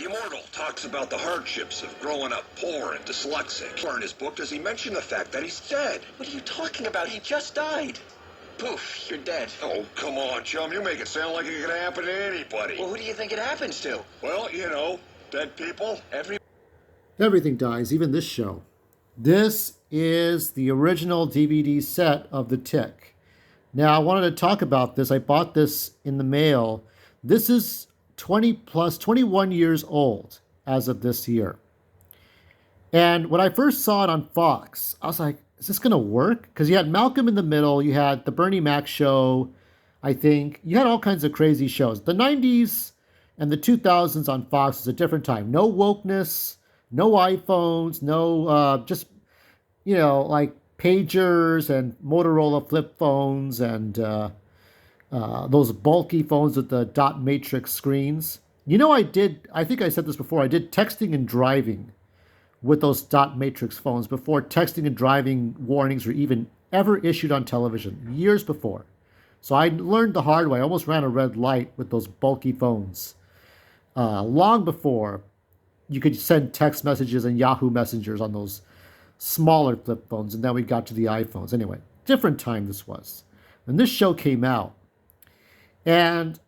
Immortal talks about the hardships of growing up poor and dyslexic. In his book, does he mention the fact that he's dead? What are you talking about? He just died. Poof, you're dead. Oh, come on, chum. You make it sound like it could happen to anybody. Well, who do you think it happens to? Well, you know, dead people. Everything dies, even this show. This is the original DVD set of The Tick. Now, I wanted to talk about this. I bought this in the mail. This is 21 years old as of this year. And when I first saw it on Fox, I was like, is this going to work? Because you had Malcolm in the Middle, you had the Bernie Mac show, I think. You had all kinds of crazy shows. The 90s and the 2000s on Fox was a different time. No wokeness, no iPhones, no just, like pagers and Motorola flip phones and those bulky phones with the dot matrix screens. I think I said this before, I did texting and driving with those dot matrix phones before texting and driving warnings were even ever issued on television, years before. So I learned the hard way. I almost ran a red light with those bulky phones. Long before you could send text messages and Yahoo messengers on those smaller flip phones, and then we got to the iPhones. Anyway, different time this was. And this show came out. And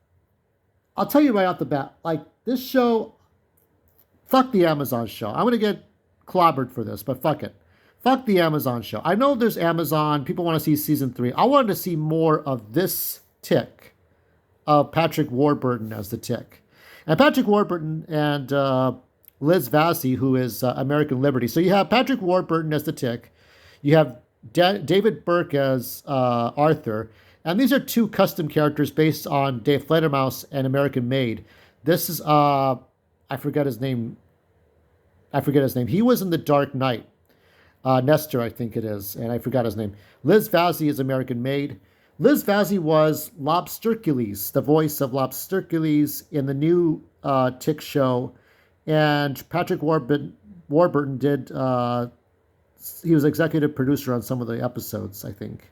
I'll tell you right off the bat, like this show, fuck the Amazon show. I'm going to get clobbered for this, but fuck it. Fuck the Amazon show. I know there's Amazon. People want to see season 3. I wanted to see more of this Tick, of Patrick Warburton as the Tick. And Patrick Warburton and Liz Vassy, who is American Liberty. So you have Patrick Warburton as the Tick. You have David Burke as Arthur. And these are two custom characters based on Dave Fledermaus and American Made. This is, I forget his name. He was in The Dark Knight. Nestor, I think it is. And I forgot his name. Liz Vassy is American Made. Liz Vassy was Lobstercules, the voice of Lobstercules in the new Tick show. And Patrick Warburton did, he was executive producer on some of the episodes, I think.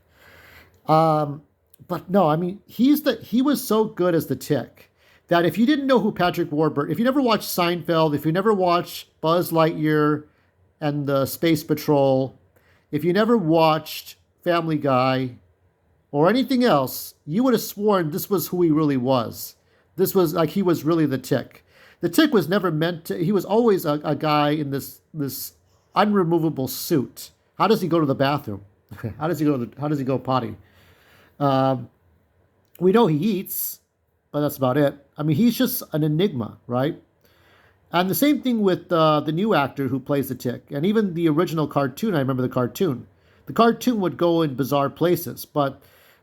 But no, I mean, he was so good as the Tick that if you didn't know who Patrick Warburton, if you never watched Seinfeld, if you never watched Buzz Lightyear and the Space Patrol, if you never watched Family Guy or anything else, you would have sworn this was who he really was. This was like he was really the Tick. The Tick was never meant to, he was always a guy in this unremovable suit. How does he go to the bathroom? How does he go potty? We know he eats, but that's about it. I mean, he's just an enigma, right? And the same thing with the new actor who plays the Tick. And even the original cartoon, I remember the cartoon. The cartoon would go in bizarre places, but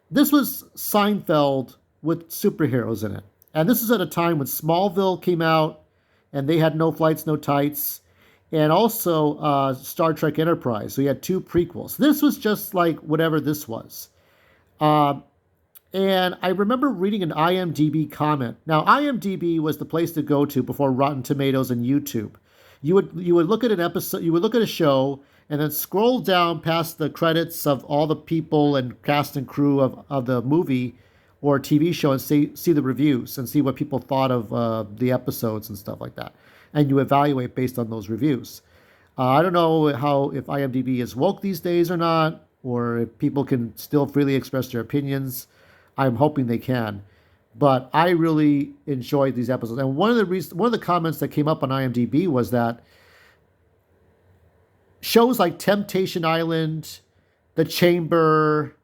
this was Seinfeld with superheroes in it. And this is at a time when Smallville came out, and they had No Flights, No Tights, and also Star Trek Enterprise. So you had 2 prequels. This was just like whatever this was. And I remember reading an IMDb comment. Now, IMDb was the place to go to before Rotten Tomatoes and YouTube. You would look at an episode, you would look at a show, and then scroll down past the credits of all the people and cast and crew of the movie or TV show and see the reviews and see what people thought of the episodes and stuff like that. And you evaluate based on those reviews. I don't know if IMDb is woke these days or not, or if people can still freely express their opinions. I'm hoping they can. But I really enjoyed these episodes. And one of the comments that came up on IMDb was that shows like Temptation Island, The Chamber,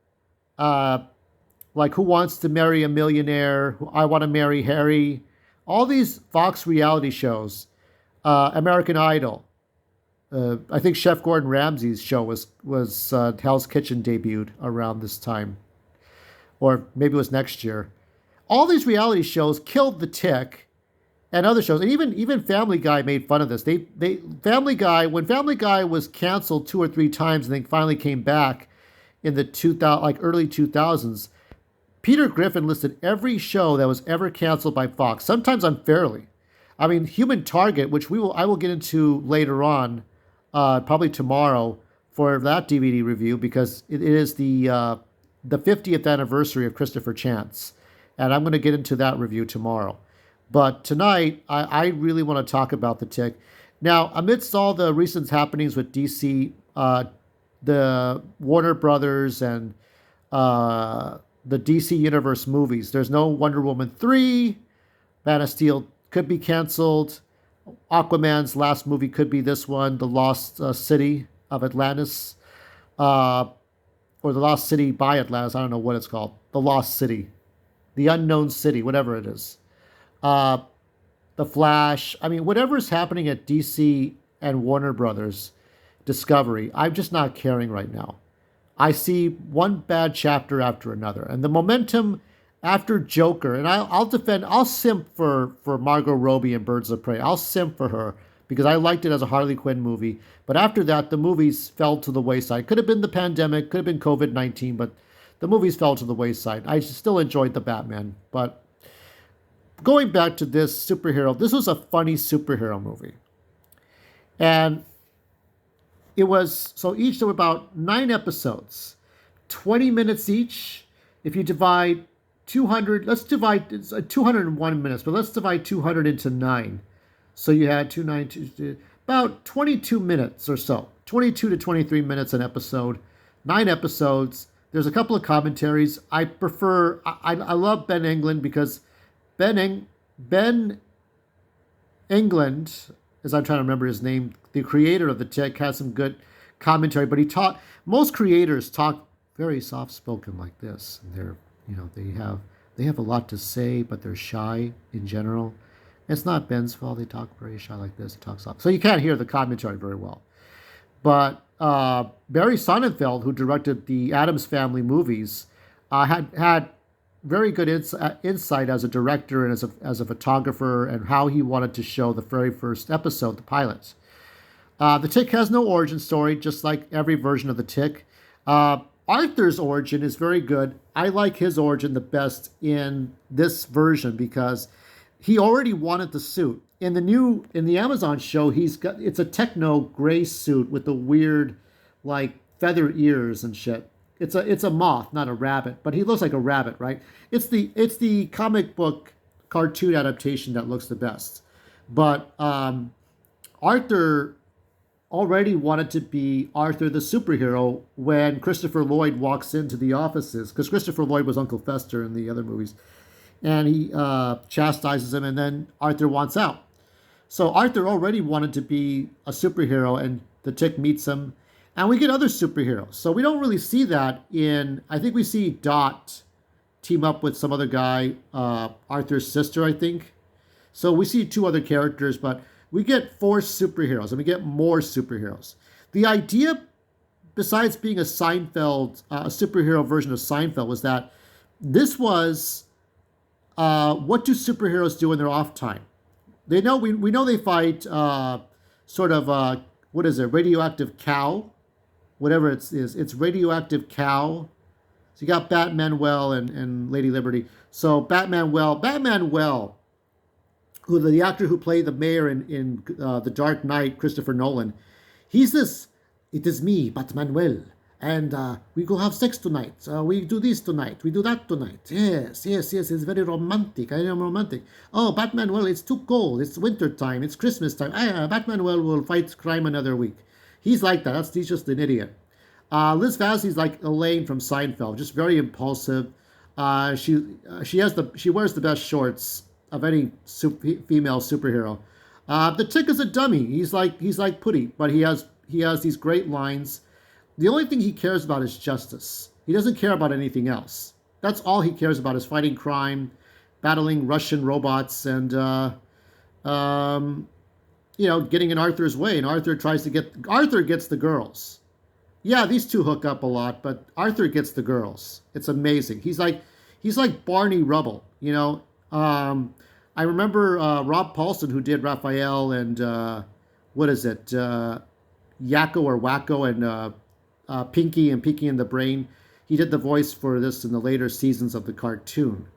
like Who Wants to Marry a Millionaire, I Want to Marry Harry, all these Fox reality shows, American Idol. I think Chef Gordon Ramsay's show was Hell's Kitchen debuted around this time, or maybe it was next year. All these reality shows killed the Tick, and other shows, and even Family Guy made fun of this. When Family Guy was canceled 2 or 3 times, and then finally came back in the early 2000s. Peter Griffin listed every show that was ever canceled by Fox, sometimes unfairly. I mean, Human Target, which I will get into later on, probably tomorrow for that DVD review, because it is the 50th anniversary of Christopher Chance, and I'm going to get into that review tomorrow. But tonight, I really want to talk about The Tick. Now, amidst all the recent happenings with DC, the Warner Brothers and the DC Universe movies, there's no Wonder Woman 3, Man of Steel could be canceled, Aquaman's last movie could be this one, The Lost City of Atlantis, or The Lost City by Atlantis. I don't know what it's called. The Lost City, The Unknown City, whatever it is. The Flash. I mean, whatever is happening at DC and Warner Brothers Discovery, I'm just not caring right now. I see one bad chapter after another, and the momentum after Joker, and I'll simp for Margot Robbie and Birds of Prey. I'll simp for her because I liked it as a Harley Quinn movie. But after that, the movies fell to the wayside. Could have been the pandemic, could have been COVID-19, but the movies fell to the wayside. I still enjoyed the Batman, but going back to this superhero, this was a funny superhero movie. And it was, so each of about 9 episodes, 20 minutes each. If you divide 200, it's 201 minutes, but let's divide 200 into 9. So you had about 22 minutes or so, 22 to 23 minutes an episode, 9 episodes. There's a couple of commentaries. I love Ben England because Ben England, as I'm trying to remember his name, the creator of The Tick, has some good commentary, but most creators talk very soft-spoken like this. And they have a lot to say, but they're shy in general. It's not Ben's fault. They talk very shy like this. He talks soft. So you can't hear the commentary very well. But Barry Sonnenfeld, who directed the Addams Family movies, had very good insight as a director and as a photographer, and how he wanted to show the very first episode, the pilot. The Tick has no origin story, just like every version of The Tick. Arthur's origin is very good. I like his origin the best in this version because he already wanted the suit. In the Amazon show, it's a techno gray suit with the weird, like, feather ears and shit. It's a moth, not a rabbit, but he looks like a rabbit, right? It's the comic book cartoon adaptation that looks the best. But Arthur already wanted to be Arthur the superhero when Christopher Lloyd walks into the offices, because Christopher Lloyd was Uncle Fester in the other movies, and he chastises him, and then Arthur wants out. So Arthur already wanted to be a superhero, and the Tick meets him, and we get other superheroes. So we don't really see that I think we see Dot team up with some other guy, Arthur's sister, I think. So we see 2 other characters, but we get 4 superheroes, and we get more superheroes. The idea, besides being a Seinfeld, a superhero version of Seinfeld, was that this was what do superheroes do in their off time? We know they fight what is it, radioactive cow, whatever it is. It's radioactive cow. So you got Batmanuel and Lady Liberty. So Batmanuel, who the actor who played the mayor in The Dark Knight, Christopher Nolan, he's this, it is me, Batmanuel, and we go have sex tonight. We do this tonight. We do that tonight. Yes. It's very romantic. I am romantic. Oh, Batmanuel, it's too cold. It's winter time. It's Christmas time. Batmanuel will fight crime another week. He's like that. He's just an idiot. Liz Vazzi's like Elaine from Seinfeld, just very impulsive. She wears the best shorts of any female superhero. The Tick is a dummy. He's like Putty, but he has these great lines. The only thing he cares about is justice. He doesn't care about anything else. That's all he cares about, is fighting crime, battling Russian robots, and getting in Arthur's way. And Arthur gets the girls. Yeah, these 2 hook up a lot, but Arthur gets the girls. It's amazing. He's like Barney Rubble, I remember Rob Paulson, who did Raphael and Yakko or Wacko and Pinky and the Brain. He did the voice for this in the later seasons of the cartoon.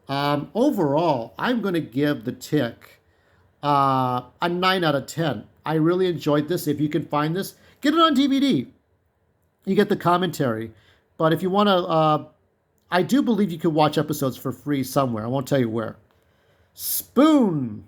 Overall, I'm going to give The Tick a 9 out of 10. I really enjoyed this. If you can find this, get it on DVD. You get the commentary. But if you want to, I do believe you can watch episodes for free somewhere. I won't tell you where. Spoon.